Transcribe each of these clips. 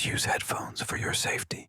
Please use headphones for your safety.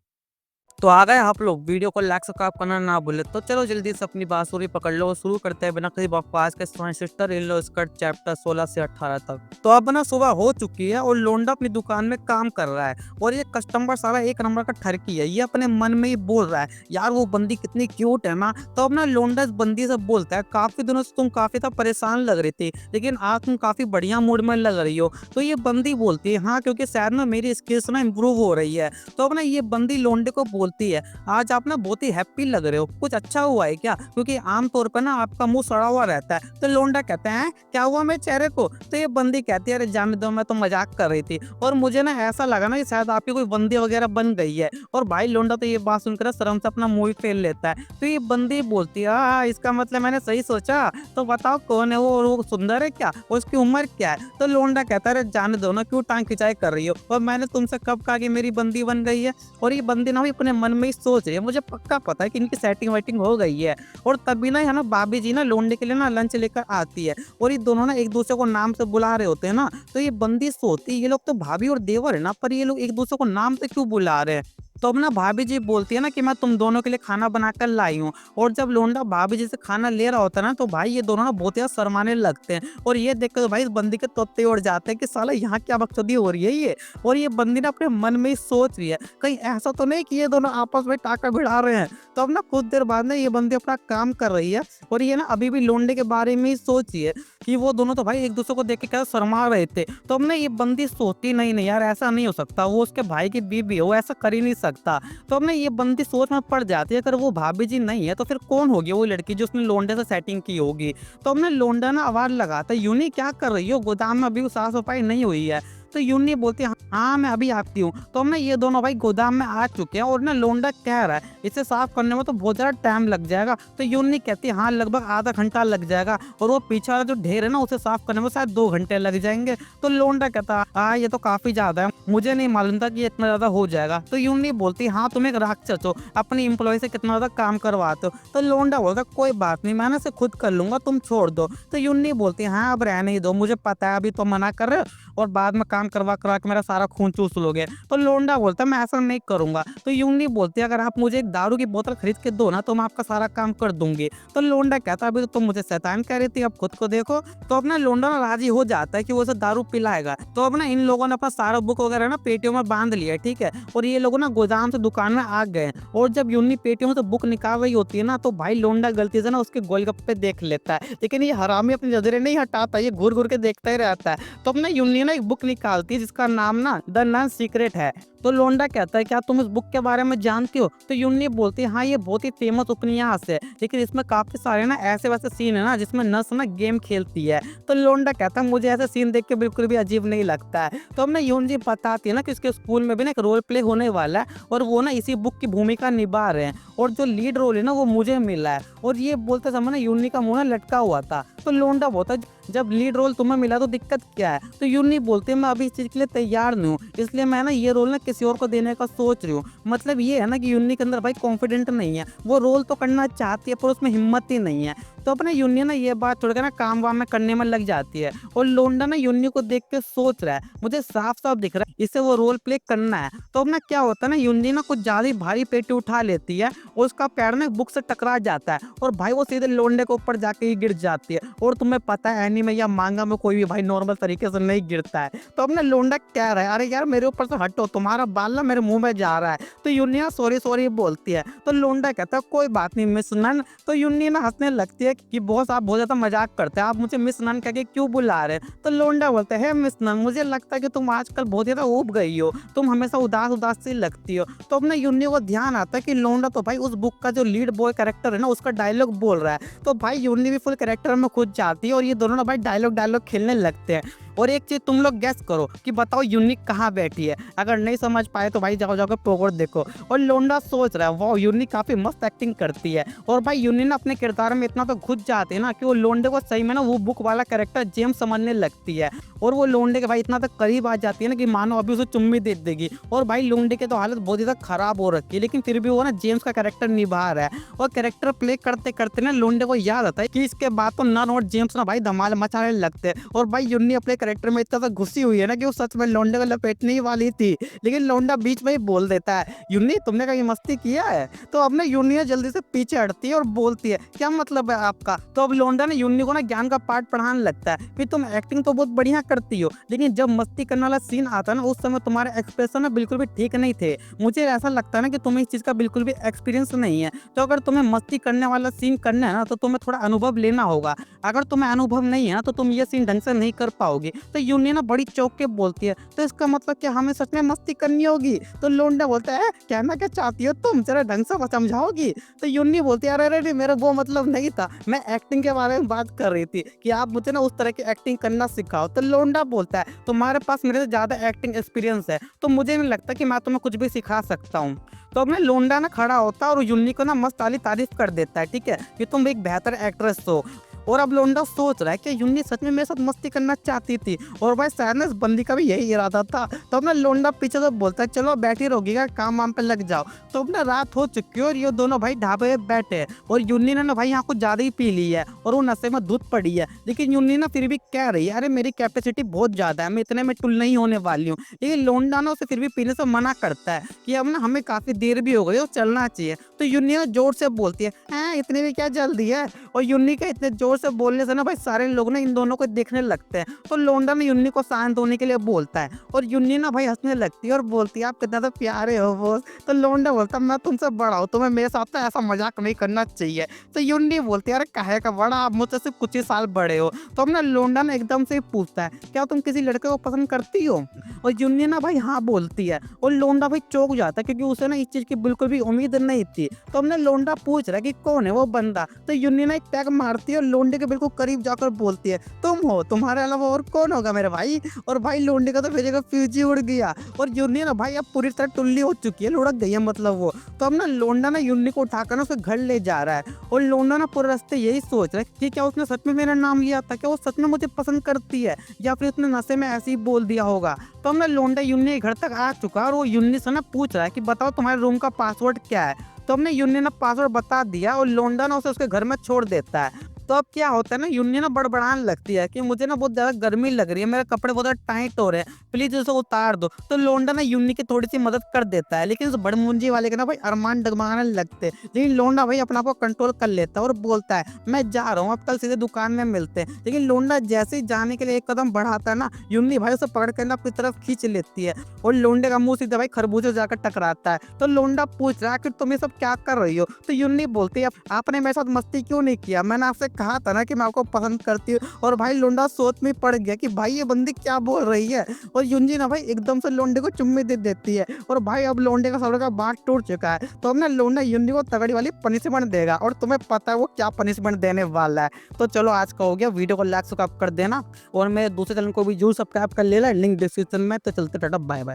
तो आ गए आप लोग। वीडियो को लाइक सब्सक्राइब करना ना भूले। तो चलो जल्दी से अपनी बांसुरी पकड़ लो और शुरू करते हैं बिना किसी बकवास के sister in law skirt chapter 16 से 18 तक। तो अब ना सुबह हो चुकी है और लोंडा अपनी दुकान में काम कर रहा है और ये कस्टमर सारा एक नंबर का ठरकी है। ये अपने मन में ही बोल रहा है यार वो बंदी कितनी क्यूट है ना। तो अब ना लोंडा इस बंदी से बोलता है काफी दिनों से तुम काफी परेशान लग रही थी लेकिन आज तुम काफी बढ़िया मूड में लग रही हो। तो ये बंदी बोलती है हाँ क्योंकि शायद ना मेरी स्किल्स ना इम्प्रूव हो रही है। तो अब ना ये बंदी लोंडे को बोलती है आज आप ना बहुत ही हैप्पी लग रहे हो, कुछ अच्छा हुआ है क्या? क्योंकि आमतौर पर ना आपका मुंह सड़ा हुआ रहता है। तो लोंडा कहते हैं क्या हुआ मेरे चेहरे को? तो ये बंदी कहती है अरे जाने दो मैं तो मजाक कर रही थी और मुझे ना ऐसा लगा ना कि शायद आपकी कोई बंदी वगैरह बन गई है। और भाई लोंडा तो ये बात सुनकर शर्म से अपना मुंह फेर लेता है। तो ये बंदी बोलती है हाँ इसका मतलब मैंने सही सोचा। तो बताओ कौन है वो और वो सुंदर है क्या? उसकी उम्र क्या है? तो लोंडा कहता है अरे जाने दो ना क्यों टांग खिंचाई कर रही हो और मैंने तुमसे कब कहा कि मेरी बंदी बन गई है? और ये बंदी ना अपने मन में ही सोच रही है मुझे पक्का पता है कि इनकी सेटिंग वेटिंग हो गई है। और तभी ना है ना भाभी जी ना लोंडे के लिए ना लंच लेकर आती है और ये दोनों ना एक दूसरे को नाम से बुला रहे होते हैं ना। तो ये बंदी सोचती है ये लोग तो भाभी और देवर है ना पर ये लोग एक दूसरे को नाम से क्यों बुला रहे हैं। तो अब ना भाभी जी बोलती है ना कि मैं तुम दोनों के लिए खाना बनाकर लाई हूँ। और जब लोंडा भाभी जी से खाना ले रहा होता है ना तो भाई ये दोनों ना बहुत ज्यादा शर्माने लगते हैं। और ये देखकर तो भाई इस बंदी के तोते उड़ जाते हैं कि साला यहाँ क्या बकचोदी हो रही है ये। और ये बंदी ना अपने मन में ही सोच रही है कहीं ऐसा तो नहीं कि ये दोनों आपस में टाका भिड़ा रहे हैं। तो अब ना कुछ देर बाद ना ये बंदी अपना काम कर रही है और ये ना अभी भी लोंडे के बारे में ही सोच रही है कि वो दोनों तो भाई एक दूसरे को देख के क्या शर्मा रहे थे। तो अब ना ये बंदी सोचती नहीं यार ऐसा नहीं हो सकता, वो उसके भाई की बीवी है वो ऐसा कर ही नहीं सकता। तो अब ना ये बंदी सोच में पड़ जाती है अगर वो भाभी जी नहीं है तो फिर कौन होगी वो लड़की जो उसने लोंडे से सेटिंग की होगी। तो अब ना लोंडा ना आवाज लगाता है यूनी क्या कर रही हो, गोदाम में अभी साफ सफाई नहीं हुई है? तो यूनी बोलती है हाँ मैं अभी आती हूँ। तो अब ना ये दोनों भाई गोदाम में आ चुके हैं और ना लोंडा कह रहा है इसे साफ करने में तो बहुत ज्यादा टाइम लग जाएगा। तो यूनी कहती है हाँ लगभग आधा घंटा लग जाएगा और वो पीछे वाला जो ढेर है ना उसे साफ करने में शायद 2 घंटे लग जाएंगे। तो लोंडा कहता हाँ ये तो काफी ज्यादा है, मुझे नहीं मालूम था कि ये इतना ज्यादा हो जाएगा। तो यूनी बोलती हाँ तुम एक राक्षस हो, अपनी एम्प्लॉय से कितना ज्यादा काम करवाते हो। तो लोंडा बोलता कोई बात नहीं मैंने से खुद कर लूंगा तुम छोड़ दो। तो यूनी बोलती हाँ अब रहने ही दो, मुझे पता है अभी तो मना कर रहे हो और बाद में काम करवा करवा के मेरा सारा खून चूस लोगे। तो लोंडा बोलता है मैं ऐसा नहीं करूंगा। तो यूनी बोलती है अगर आप मुझे एक दारू की बोतल खरीद के दो ना तो मैं आपका सारा काम कर दूंगी। तो लोंडा कहता है अभी तो तुम मुझे शैतान कह रही थी अब खुद को देखो। तो अब ना लोंडा ना राजी हो जाता है कि वो उसे दारू पिलाएगा। तो अब ना इन लोगों ने अपना सारा बुक वगैरह ना पेटियों में बांध लिया ठीक है और ये लोग ना गोदाम से दुकान में आ गए। और जब यूनी पेटियों में से बुक निकाल रही होती है ना तो भाई लोंडा गलती से ना उसके गोलगप्पे देख लेता है लेकिन ये हरामी अपनी नजरें नहीं हटाता, ये घूर घूर के देखता ही रहता है। तो अब ना यूनी ना एक बुक निकालती है जिसका नाम ना द नन सीक्रेट है। तो लोंडा कहता है क्या तुम इस बुक के बारे में जानती हो? तो यूनी बोलती है हाँ ये बहुत ही फेमस उपन्यास है लेकिन इसमें काफी सारे ना ऐसे वैसे सीन है ना जिसमें नस ना गेम खेलती है। तो लोंडा कहता है मुझे ऐसे सीन देख के बिल्कुल भी अजीब नहीं लगता है। तो अब ना यूनी बताती है ना कि उसके स्कूल में भी ना एक रोल प्ले होने वाला है और वो ना इसी बुक की भूमिका निभा रहे हैं और जो लीड रोल है ना वो मुझे मिला है। और ये बोलते समय ना यूनी का मुंह ना लटका हुआ था। तो लोंडा बोलता जब लीड रोल तुम्हें मिला तो दिक्कत क्या है? तो यूनी बोलते हैं मैं अभी इस चीज के लिए तैयार नहीं हूँ इसलिए मैं ना ये रोल ना किसी और को देने का सोच रही हूँ। मतलब ये है ना कि यूनी के अंदर भाई कॉन्फिडेंट नहीं है, वो रोल तो करना चाहती है पर उसमें हिम्मत ही नहीं है। तो अपने यूनी ना ये बात छोड़कर ना काम वाम में करने में लग जाती है और लोंडा ना यूनी को देख के सोच रहा है मुझे साफ साफ दिख रहा है इसे वो रोल प्ले करना है। तो अब ना क्या होता है ना यूनी ना कुछ ज्यादा ही भारी पेटी उठा लेती है और उसका पैर ना बुक से टकरा जाता है और भाई वो सीधे लोंडे के ऊपर जाके ही गिर जाती है। और तुम्हें पता है एनीमे या मांगा में कोई भी भाई नॉर्मल तरीके से नहीं गिरता है। तो अब ना लोंडा कह रहा है अरे यार मेरे ऊपर से हटो तुम्हारा बाल ना मेरे मुंह में जा रहा है। तो यूनी ना सॉरी सॉरी बोलती है। तो लोंडा कहता है कोई बात नहीं मिस नन। तो यूनी ना हंसने लगती है कि बॉस आप बहुत ज्यादा मजाक करते हैं, आप मुझे मिस नन कह के क्यों बुला रहे हैं? तो लोंडा बोलता है मिस नन मुझे लगता है कि तुम आजकल बहुत ज्यादा ऊब गई हो, तुम हमेशा उदास उदास सी लगती हो। तो अब ना यूनी को ध्यान आता है कि लोंडा तो भाई उस बुक का जो लीड बॉय कैरेक्टर है ना उसका डायलॉग बोल रहा है। तो भाई यूनी भी फुल कैरेक्टर में खुद जाती है और ये दोनों ना भाई डायलॉग खेलने लगते हैं। और एक चीज तुम लोग गैस करो कि बताओ यूनिक कहाँ बैठी है? अगर नहीं समझ पाए तो भाई जाओ जाकर पोगोर देखो। और लोंडा सोच रहा है वाह यूनिक काफी मस्त एक्टिंग करती है। और भाई यूनिक ना अपने किरदार में इतना तो घुस जाते हैं ना कि वो लोंडे को सही में ना वो बुक वाला कैरेक्टर जेम्स समझने लगती है। और वो लोंडे के भाई इतना तक करीब आ जाती है ना कि मानो अभी उसे चुम्मी दे देगी। और भाई लोंडे की तो हालत बहुत ज्यादा खराब हो रखी है लेकिन फिर भी वो ना जेम्स का कैरेक्टर निभा रहा है। और कैरेक्टर प्ले करते करते ना लोंडे को याद आता है कि इसके बाद तो नन और जेम्स ना भाई धमाल मचाने लगते हैं। और भाई यूनी अपने कैरेक्टर में इतना सा घुसी हुई है ना कि वो सच में लौंडे को लपेटने ही वाली थी, लेकिन लौंडा बीच में ही बोल देता है, यूनी तुमने कहीं मस्ती किया है? तो अब ना यूनी जल्दी से पीछे हटती है और बोलती है, क्या मतलब है आपका? तो अब लौंडा ने यूनी को ना ज्ञान का पाठ पढ़ाने लगता है, फिर तुम एक्टिंग तो बहुत बढ़िया करती हो, लेकिन जब मस्ती करने वाला सीन आता है ना उस समय तुम्हारे एक्सप्रेशन ना बिल्कुल भी ठीक नहीं थे। मुझे ऐसा लगता है ना कि तुम्हें इस चीज का बिल्कुल भी एक्सपीरियंस नहीं है। तो अगर तुम्हें मस्ती करने वाला सीन करना है ना तो तुम्हें थोड़ा अनुभव लेना होगा। अगर तुम्हें अनुभव नहीं है ना तो तुम ये सीन ढंग से नहीं कर पाओगे। तो यूनी ना बड़ी चौंक के बोलती है, तो इसका मतलब क्या हमें सच में मस्ती करनी होगी? तो लोंडा बोलता है, कहना क्या चाहती हो तुम, जरा ढंग से समझाओगी? तो यूनी बोलती है, अरे अरे मेरा वो मतलब नहीं था, मैं एक्टिंग के बारे में बात कर रही थी कि आप मुझे ना उस तरह की एक्टिंग करना सिखाओ। तो लोंडा बोलता है, तुम्हारे पास मेरे से ज्यादा एक्टिंग एक्सपीरियंस है, तो मुझे नहीं लगता कि मैं तुम्हें कुछ भी सिखा सकता हूँ। तो अब ना लोंडा ना खड़ा होता है और यूनी को ना मस्त वाली तारीफ कर देता है, ठीक है, कि तुम एक बेहतर एक्ट्रेस हो। और अब लोंडा सोच रहा है कि यूनी सच में मेरे साथ मस्ती करना चाहती थी और भाई शायद ना इस बंदी का भी यही इरादा था। तो अपना लोंडा पीछे से बोलता है, चलो बैठी रहोगीगा, काम वाम पे लग जाओ। तो अपना रात हो चुकी है और ये दोनों भाई ढाबे पे बैठे हैं और यूनी ने ना भाई यहाँ कुछ ज्यादा ही पी ली है और वो नशे में धुत पड़ी है, लेकिन यूनी ना फिर भी कह रही है, अरे मेरी कैपेसिटी बहुत ज्यादा है, मैं इतने में टुल नहीं होने वाली हूँ। लेकिन लोंडा ना उसे फिर भी पीने से मना करता है कि अब ना हमें काफी देर भी हो गई और चलना चाहिए। तो यूनी ना जोर से बोलती है, इतनी भी क्या जल्दी है? और यूनी के इतने जोर से बोलने से ना भाई सारे लोग ना इन दोनों को देखने लगते हैं। तो लोंडा ने यूनी को शांत होने के लिए बोलता है और यूनी ना भाई हंसने लगती है और बोलती है, आप कितना तो प्यारे हो बॉस। तो लोंडा बोलता है, मैं तुमसे बड़ा हूँ, तुम्हें मेरे साथ तो ऐसा मजाक नहीं करना चाहिए। तो यूनी बोलती है, अरे काहे का बड़ा, आप मुझसे सिर्फ कुछ ही साल बड़े हो। तो अब ना लोंडा ने एकदम से पूछता है, क्या तुम किसी लड़के को पसंद करती हो? और यूनी ना भाई हाँ बोलती है और लोंडा भाई चौंक जाता है क्योंकि उसे ना इस चीज की बिल्कुल भी उम्मीद नहीं थी। तो हमने लोंडा पूछ रहा है कि कौन है वो बंदा। तो यूनी ना एक टैग मारती है और लोंडे के बिल्कुल करीब जाकर बोलती है, तुम हो, तुम्हारे अलावा और कौन होगा मेरे भाई? और भाई लोंडे का तो फिर का फ्यूज ही उड़ गया और यूनी ना भाई अब पूरी तरह टुल्ली हो चुकी है, लुढ़क गई है मतलब वो। तो अब ना लोंडा ना यूनी को उठाकर ना उसके घर ले जा रहा है और लोंडा ना पूरे रास्ते यही सोच रहा है कि क्या उसने सच में मेरा नाम लिया था, क्या वो सच में मुझे पसंद करती है या फिर उसने नशे में ऐसे ही बोल दिया होगा। तो अब ना लोंडा यूनी के घर तक आ चुका है और वो यूनी से ना पूछ रहा है कि बताओ तुम्हारे रूम का पासवर्ड क्या है। तो हमने यूनी ने पासवर्ड बता दिया और लोंडा ना उसे उसके घर में छोड़ देता है। तो अब क्या होता है ना, यूनी ना बड़बड़ाने लगती है कि मुझे ना बहुत ज्यादा गर्मी लग रही है, मेरे कपड़े बहुत ज्यादा टाइट हो रहे हैं, प्लीज उसे उतार दो। तो लोंडा ना यूनी की थोड़ी सी मदद कर देता है, लेकिन उस बड़मुंजी वाले के ना भाई अरमान डगमगाने लगते हैं। लेकिन लोंडा भाई अपने आप को कंट्रोल कर लेता है और बोलता है, मैं जा रहा हूँ, अब कल सीधे दुकान में मिलते हैं। लेकिन लोंडा जैसे ही जाने के लिए एक कदम बढ़ाता है ना, यूनी भाई उसे पकड़ कर ना अपनी तरफ खींच लेती है और लोंडे का मुंह सीधे भाई खरबूजे जाकर टकराता है। तो लोंडा पूछ रहा है कि तुम ये सब क्या कर रही हो? तो यूनी बोलती है, आपने मेरे साथ मस्ती क्यों नहीं किया? मैंने आपसे कहा था ना कि मैं आपको पसंद करती हूँ। और भाई लोंडा सोच में पड़ गया कि भाई ये बंदी क्या बोल रही है। और यूनी ना भाई एकदम से लोंडे को चुम्मी दे देती है और भाई अब लोंडे का सर का बांट टूट चुका है। तो अब ना लोंडा यूनी को तगड़ी वाली पनिशमेंट देगा और तुम्हें पता है वो क्या पनिशमेंट देने वाला है। तो चलो आज का हो गया, वीडियो को लाइक सब्सक्राइब कर देना और मेरे दूसरे चैनल को भी जरूर सब्सक्राइब कर लेना, लिंक डिस्क्रिप्शन में। तो चलते टाटा बाय बाय।